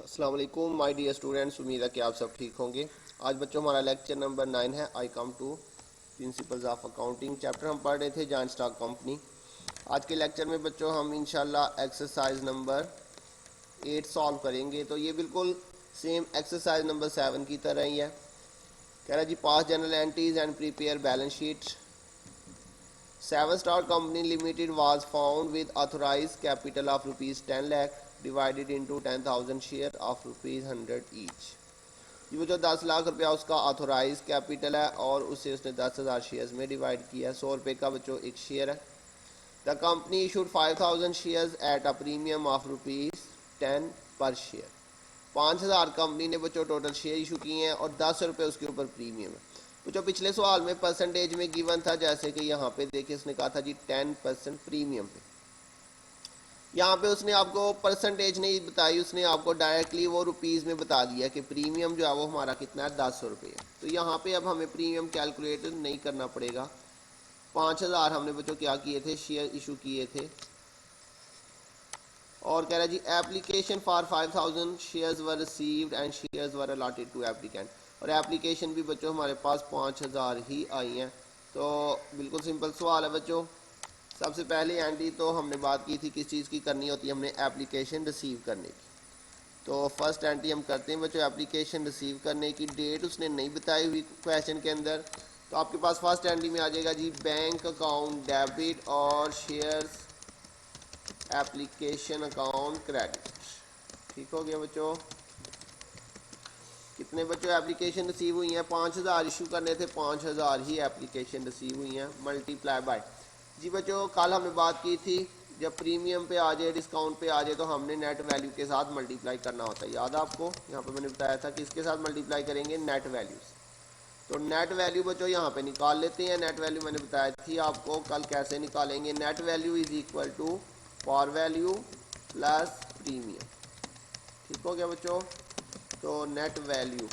अस्सलाम वालेकुम my dear students, उम्मीद है कि आप सब ठीक होंगे। आज बच्चों हमारा लेक्चर नंबर 9 है। I come to principles of accounting chapter हम पढ़ रहे थे जॉइंट स्टॉक कंपनी। आज के लेक्चर में बच्चों हम इंशाल्लाह एक्सरसाइज नंबर 8 सॉल्व करेंगे। तो ये बिल्कुल सेम एक्सरसाइज नंबर 7 की तरह ही है। कह रहा जी pass journal entries and prepare balance sheet. 7 Star Company Limited was found with authorized capital of rupees 10 lakh divided into 10,000 share of rupees 100 each। ये वो जो 10 लाख रुपया उसका ऑथोराइज कैपिटल है और उसे उसने 10,000 शेयर्स में डिवाइड किया। 100 रुपये का बच्चों एक शेयर है। The company issued 5,000 shares at a premium of rupees 10 पर शेयर। 5,000 कंपनी ने बच्चों टोटल शेयर इशू किए हैं और 10 रुपये उसके ऊपर प्रीमियम है। जो पिछले सवाल में परसेंटेज में गिवन था, जैसे कि यहाँ पे देखिए उसने कहा था जी 10% प्रीमियम पे। यहाँ पे उसने आपको परसेंटेज नहीं बताई, उसने आपको डायरेक्टली वो रुपीज़ में बता दिया कि प्रीमियम जो है वो हमारा कितना है, 10 रुपये है। तो यहाँ पे अब हमें प्रीमियम कैलकुलेट नहीं करना पड़ेगा। 5,000 हमने बच्चों क्या किए थे, शेयर इशू किए थे। और कह रहा जी application for 5,000 shares were received and shares were allotted to applicant. और एप्लीकेशन भी बच्चों हमारे पास 5,000 ही आई हैं। तो बिल्कुल सिंपल सवाल है बच्चों। सबसे पहले एंट्री तो हमने बात की थी किस चीज़ की करनी होती है, हमने एप्लीकेशन रिसीव करने की। तो फर्स्ट एंट्री हम करते हैं बच्चों एप्लीकेशन रिसीव करने की। डेट उसने नहीं बताई हुई क्वेश्चन के अंदर, तो आपके पास फर्स्ट एंट्री में आ जाएगा जी बैंक अकाउंट डेबिट और शेयर्स एप्लीकेशन अकाउंट क्रेडिट। ठीक हो गया बच्चों। कितने बच्चों एप्लीकेशन रिसीव हुई हैं, 5,000 इशू करने थे, 5,000 ही एप्लीकेशन रिसीव हुई हैं। मल्टीप्लाई बाय जी बच्चों कल हमने बात की थी जब प्रीमियम पे आ जाए, डिस्काउंट पे आ जाए तो हमने नेट वैल्यू के साथ मल्टीप्लाई करना होता है। याद है आपको, यहाँ पे मैंने बताया था कि इसके साथ मल्टीप्लाई करेंगे नेट वैल्यू से। तो नेट वैल्यू बच्चों यहाँ पे निकाल लेते हैं। नेट वैल्यू मैंने बताया थी आपको कल कैसे निकालेंगे। Net value is equal to par value plus premium. ठीक हो गया बच्चों। तो नेट वैल्यू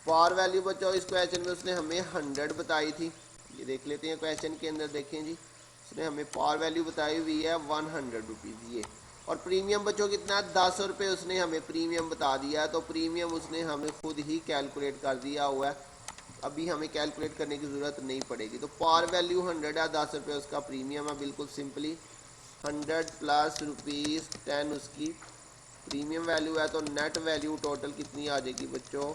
पार वैल्यू बच्चों इस क्वेश्चन में उसने हमें 100 बताई थी। ये देख लेते हैं क्वेश्चन के अंदर, देखें जी उसने हमें पार वैल्यू बताई हुई है 100 रुपीज़ ये। और प्रीमियम बच्चों कितना है, 10 रुपये उसने हमें प्रीमियम बता दिया है। तो प्रीमियम उसने हमें खुद ही कैलकुलेट कर दिया हुआ है, अभी हमें कैलकुलेट करने की ज़रूरत नहीं पड़ेगी। तो पार वैल्यू 100 है, 10 रुपये उसका प्रीमियम है। बिल्कुल सिंपली 100 प्लस रुपीज़ 10 उसकी प्रीमियम वैल्यू है। तो नेट वैल्यू टोटल कितनी आ जाएगी बच्चों,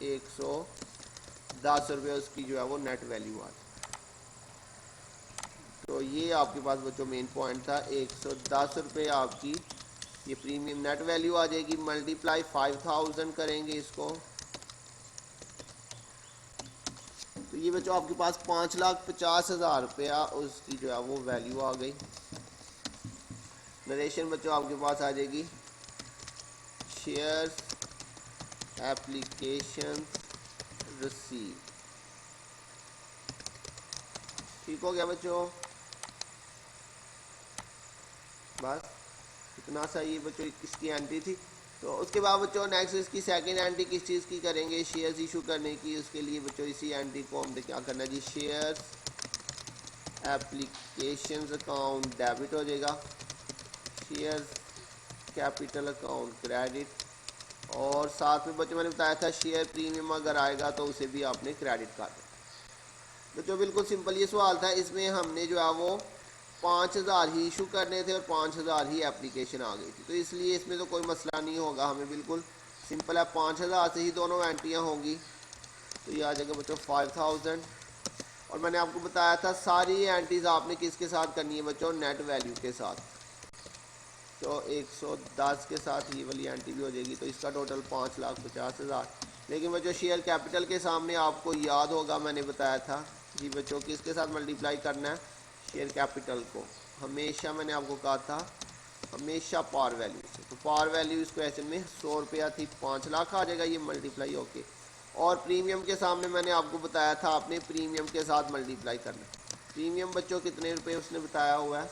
110 रुपये उसकी जो है वो नेट वैल्यू आ जाएगी। तो ये आपके पास बच्चों मेन पॉइंट था, 110 रुपये आपकी ये प्रीमियम नेट वैल्यू आ जाएगी। मल्टीप्लाई 5,000 करेंगे इसको, तो ये बच्चों आपके पास 5,50,000 रुपया उसकी जो है वो वैल्यू आ गई। नरेशन बच्चों आपके पास आ जाएगी शेयर्स एप्लीकेशन रिसीव। ठीक हो गया बच्चों, बस इतना सा ये बच्चों इसकी एंट्री थी। तो उसके बाद बच्चों नेक्स्ट इसकी सेकंड एंट्री किस चीज़ की करेंगे, शेयर्स इशू करने की। उसके लिए बच्चों इसी एंट्री को हमने क्या करना है जी, शेयर्स एप्लीकेशन अकाउंट डेबिट हो जाएगा, शेयर्स कैपिटल अकाउंट क्रेडिट। और साथ में बच्चों मैंने बताया था शेयर प्रीमियम अगर आएगा तो उसे भी आपने क्रेडिट कर देना। बच्चों बिल्कुल सिंपल ये सवाल था। इसमें हमने जो है वो 5,000 ही इशू करने थे और 5,000 ही एप्लीकेशन आ गई थी, तो इसलिए इसमें तो कोई मसला नहीं होगा। हमें बिल्कुल सिंपल है, 5,000 से ही दोनों एंट्रियाँ होंगी। तो ये आ जाएगा बच्चों 5,000। और मैंने आपको बताया था सारी एंट्रीज आपने किसके साथ करनी है बच्चों, नेट वैल्यू के साथ। तो 110 के साथ ये वाली एंट्री भी हो जाएगी। तो इसका टोटल 5,50,000। लेकिन बच्चों शेयर कैपिटल के सामने आपको याद होगा मैंने बताया था जी बच्चों किसके साथ मल्टीप्लाई करना है, शेयर कैपिटल को हमेशा मैंने आपको कहा था हमेशा पार वैल्यू से। तो पार वैल्यू इस क्वेश्चन में 100 रुपया थी, 5 लाख आ जाएगा ये मल्टीप्लाई होके। और प्रीमियम के सामने मैंने आपको बताया था आपने प्रीमियम के साथ मल्टीप्लाई करना। प्रीमियम बच्चों कितने रुपए उसने बताया हुआ है,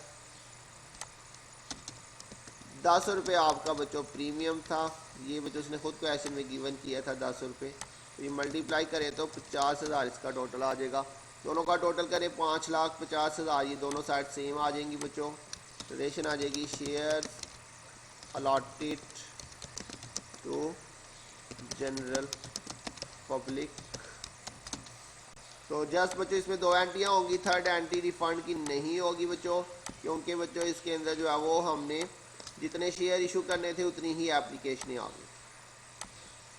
10 रुपये आपका बच्चों प्रीमियम था। ये बच्चों उसने खुद क्वेश्चन में गिवन किया था 10 रुपये। तो ये मल्टीप्लाई करें तो 50,000 इसका टोटल आ जाएगा। दोनों का टोटल करें 5,50,000, ये दोनों साइड सेम आ जाएंगी बच्चों। रिलेशन आ जाएगी share allotted to general public. तो जस्ट बच्चों इसमें 2 एंट्रियाँ होंगी, थर्ड एंट्री रिफंड की नहीं होगी बच्चों, क्योंकि बच्चों इसके अंदर जो है वो हमने जितने शेयर इशू करने थे उतनी ही एप्लीकेशनें आ गई।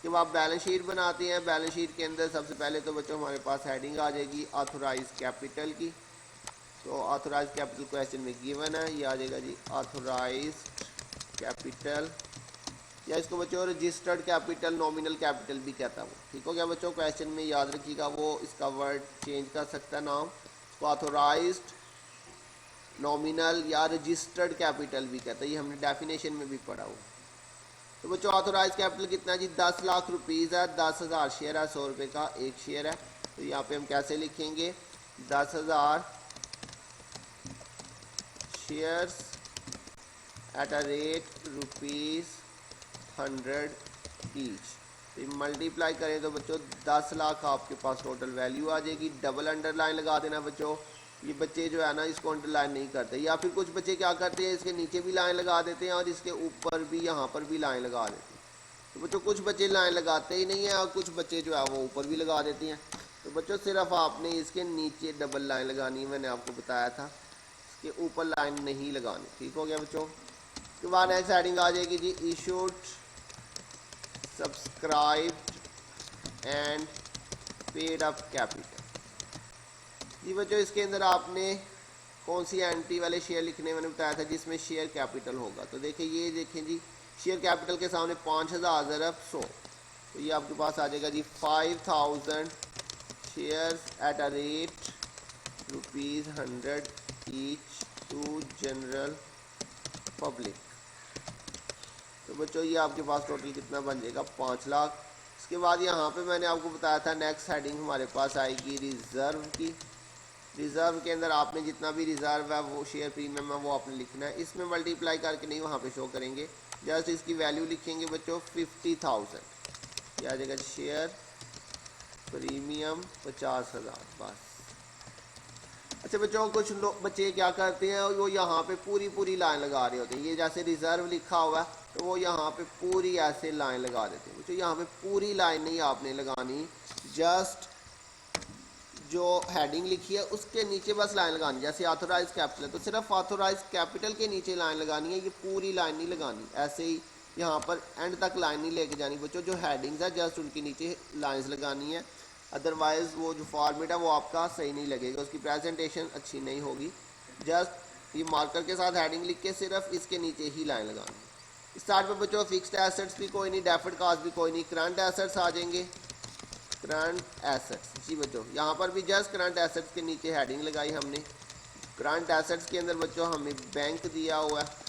जब आप बैलेंस शीट बनाते हैं, बैलेंस शीट के अंदर सबसे पहले तो बच्चों हमारे पास हेडिंग आ जाएगी ऑथोराइज कैपिटल की। तो ऑथोराइज कैपिटल क्वेश्चन में गिवन है, ये आ जाएगा जी ऑथोराइज कैपिटल, या इसको बच्चों रजिस्टर्ड कैपिटल, नॉमिनल कैपिटल भी कहता है वो। ठीक हो गया बच्चों, क्वेश्चन में याद रखिएगा, वो इसका वर्ड चेंज कर सकता है नाम, तो ऑथोराइज्ड, नॉमिनल या रजिस्टर्ड कैपिटल भी कहता है, ये हमने डेफिनेशन में भी पढ़ा हुआ। तो बच्चों ऑथोराइज कैपिटल कितना जी 10 लाख रुपीज़ है, 10,000 शेयर है, 100 रुपये का एक शेयर है। तो यहाँ पे हम कैसे लिखेंगे 10,000 shares at a rate ₹100 each. तो मल्टीप्लाई करें तो बच्चों 10 लाख आपके पास टोटल वैल्यू आ जाएगी। डबल अंडरलाइन लगा देना बच्चों, ये बच्चे जो है ना इसको अंडरलाइन नहीं करते, या फिर कुछ बच्चे क्या करते हैं इसके नीचे भी लाइन लगा देते हैं और इसके ऊपर भी यहाँ पर भी लाइन लगा देते हैं। तो बच्चों कुछ बच्चे लाइन लगाते ही नहीं है और कुछ बच्चे जो है वो ऊपर भी लगा देते हैं। तो बच्चों सिर्फ आपने इसके नीचे डबल लाइन लगानी है, मैंने आपको बताया था, इसके ऊपर लाइन नहीं लगानी। ठीक हो गया बच्चों। उसके बाद नेक्स्ट हेडिंग आ जाएगी जी issued, subscribed and paid up capital. जी बच्चों इसके अंदर आपने कौन सी एंट्री वाले शेयर लिखने मैंने बताया था जिसमें शेयर कैपिटल होगा। तो देखिए ये देखें जी शेयर कैपिटल के सामने 5,000 ज़रब 100, तो ये आपके पास आ जाएगा जी 5,000 shares at a rate ₹100 each to general public. तो बच्चों ये आपके पास टोटल कितना बन जाएगा 5 लाख। इसके बाद यहाँ पे मैंने आपको बताया था नेक्स्ट हेडिंग हमारे पास आएगी रिजर्व की। रिजर्व के अंदर आपने जितना भी रिजर्व है वो शेयर प्रीमियम है वो आपने लिखना है, इसमें मल्टीप्लाई करके नहीं वहाँ पे शो करेंगे, जस्ट इसकी वैल्यू लिखेंगे बच्चों 50,000, ये आ जाएगा शेयर प्रीमियम 50,000 बस। अच्छा बच्चों कुछ लोग बच्चे क्या करते हैं वो यहाँ पे पूरी लाइन लगा रहे होते हैं, ये जैसे रिजर्व लिखा हुआ है तो वो यहाँ पे पूरी ऐसे लाइन लगा देते हैं। बच्चों यहाँ पे पूरी लाइन नहीं आपने लगानी, जस्ट जो हेडिंग लिखी है उसके नीचे बस लाइन लगानी। जैसे ऑथोराइज कैपिटल तो सिर्फ ऑथोराइज कैपिटल के नीचे लाइन लगानी है, ये पूरी लाइन नहीं लगानी। ऐसे ही यहाँ पर एंड तक लाइन नहीं लेके जानी बच्चों, जो हेडिंग्स है जस्ट उनके नीचे लाइंस लगानी है, अदरवाइज़ वो जो फॉर्मेट है वो आपका सही नहीं लगेगा, उसकी प्रेजेंटेशन अच्छी नहीं होगी। जस्ट ये मार्कर के साथ हेडिंग लिख के सिर्फ इसके नीचे ही लाइन लगानी है। स्टार्ट में बच्चों फिक्स्ड एसेट्स भी कोई नहीं, डेफर्ड कॉस्ट भी कोई नहीं, करंट एसेट्स आ जाएंगे, करंट एसेट्स। जी बच्चों यहाँ पर भी जस्ट करंट एसेट्स के नीचे हेडिंग लगाई हमने। करंट एसेट्स के अंदर बच्चों हमें बैंक दिया हुआ है,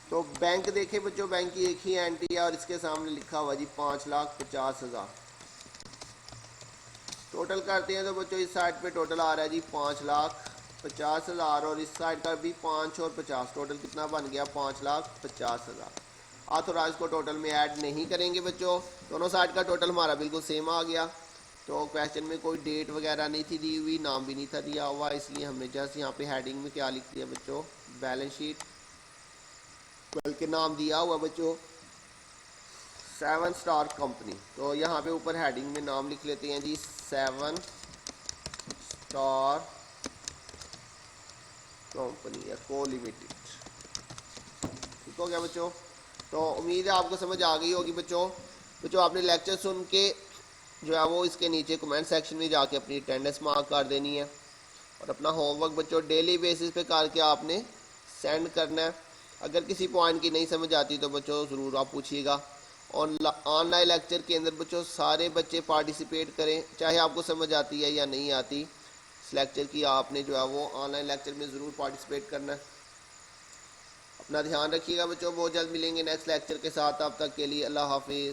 तो बैंक देखे बच्चों बैंक की एक ही एंट्री है और इसके सामने लिखा हुआ जी 5,50,000। टोटल करते हैं तो बच्चों इस साइड पे टोटल आ रहा है जी 5,50,000 और इस साइड का भी 5 और 50, टोटल कितना बन गया 5,50,000। ऑथोराइज को टोटल में ऐड नहीं करेंगे बच्चों, दोनों साइड का टोटल हमारा बिल्कुल सेम आ गया। तो क्वेश्चन में कोई डेट वगैरह नहीं थी दी हुई, नाम भी नहीं था दिया हुआ, इसलिए हमने जस्ट यहाँ पे हेडिंग में क्या लिख दिया बच्चों बैलेंस शीट, बल्कि नाम दिया हुआ बच्चों 7 स्टार कंपनी। तो यहाँ पे ऊपर हेडिंग में नाम लिख लेते हैं जी 7 स्टार कंपनी या को लिमिटेड। ठीक हो गया बच्चों। तो उम्मीद है आपको समझ आ गई होगी बच्चों आपने लेक्चर सुन के जो है वो इसके नीचे कमेंट सेक्शन में जाके अपनी अटेंडेंस मार्क कर देनी है और अपना होमवर्क बच्चों डेली बेसिस पे करके आपने सेंड करना है। अगर किसी पॉइंट की नहीं समझ आती तो बच्चों ज़रूर आप पूछिएगा। ऑनलाइन लेक्चर के अंदर बच्चों सारे बच्चे पार्टिसिपेट करें, चाहे आपको समझ आती है या नहीं आती, इस लेक्चर की आपने जो है वो ऑनलाइन लेक्चर में ज़रूर पार्टिसिपेट करना है। अपना ध्यान रखिएगा बच्चों, बहुत जल्द मिलेंगे नेक्स्ट लेक्चर के साथ, तब तक के लिए अल्लाह हाफिज़।